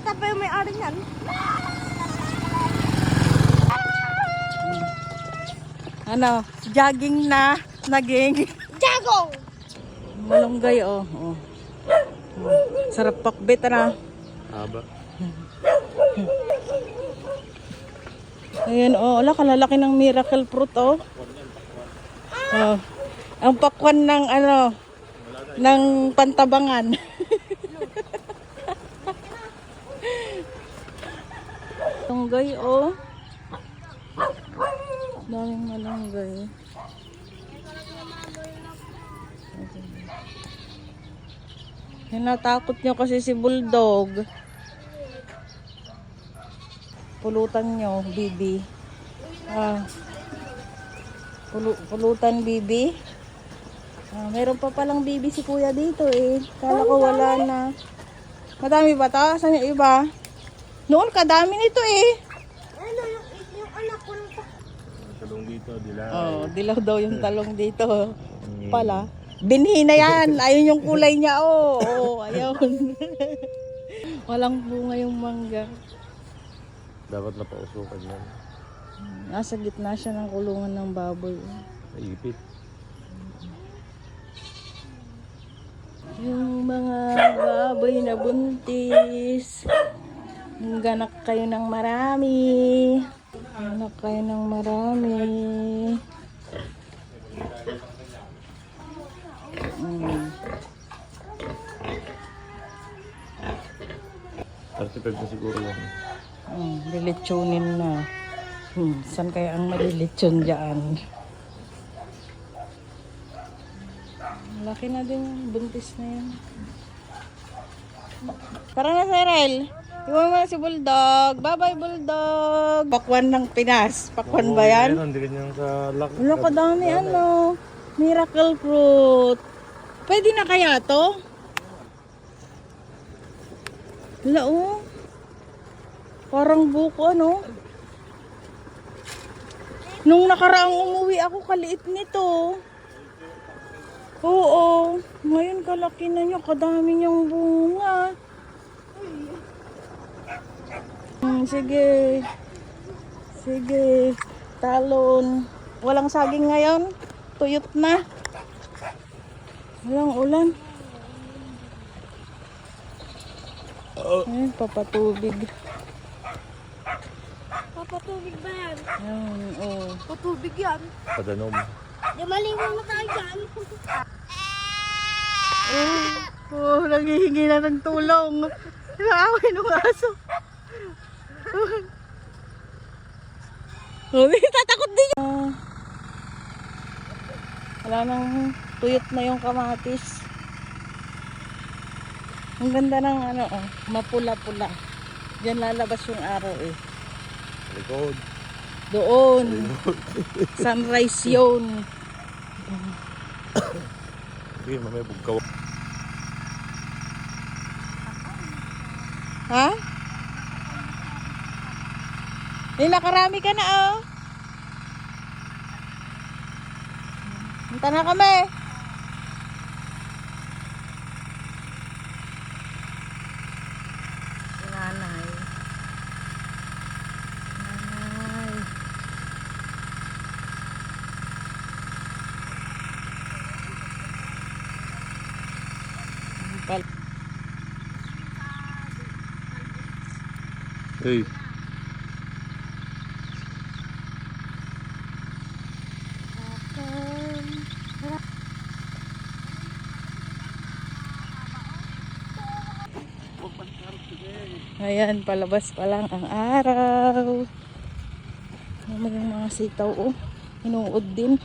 Bata pa yung may-ari niyan. Ano, jogging na, naging. Jagong! Malunggay, oh. Oh. Sarap pakbit, na. Haba. Ayan, oh. Wala, kalalaki ng miracle fruit, oh. Oh. Ang pakwan ng, ano, ng Pantabangan. Malunggay, oh. Daming malunggay. Hinatakot nyo kasi si Bulldog. Pulutan nyo, Bibi. Pulutan, Bibi. Meron pa palang Bibi si Kuya dito eh. Kala ko wala na. Madami ba ta? Saan yung iba? Noon kadami nito eh. Ano yung anak ko lang pa. Talong dito, dilaw. Oh, dilaw daw yung talong dito. Pala. Binhi na yan. Ayun yung kulay niya. Oh, oh ayun. Walang bunga yung mangga. Dapat napausukan yan. Nasa gitna siya ng kulungan ng baboy. Naipit. Yung mga baboy na buntis. Ganak kayo ng marami. Ganak kayo ng marami. 35 na siguro yan. Lilitsunin na. Saan kaya ang malilitsyon dyan? Laki na din yung buntis na yan. Tara na, Cyril. Iwan mo na si Bulldog. Bye-bye, Bulldog. Pakwan ng Pinas. Pakwan ba yan? Hindi ganyan sa laki. Wala ka dami, ano. Miracle fruit. Pwede na kaya to? Wala, oh. Parang buko, ano. Nung nakaraang umuwi ako, kaliit nito. Oo. Ngayon kalaki na niya. Kadami niyang bunga. Sige. Sige. Talon. Walang saging ngayon. Tuyot na. Walang ulan. Ayun, papatubig. Papatubig ba yan? Ayun, oh. Patubig yan. Padanom. Di maliwan na tayo dyan. Oh, naghihingi na ng tulong. Naaway ng aso. Oh, tatakot din niya. Wala nang tuyot na yung kamatis. Ang ganda ng ano, oh, mapula-pula. Diyan lalabas yung araw eh. Likod. Doon. Sunrise yun. Sige, mamaya bugkaw. Ha? Eh, nakarami ka na, oh. Punta na kami. Nanay. Nanay. Hey. Ayan, palabas pa lang ang araw. May mga sitaw, oh. Inuod din.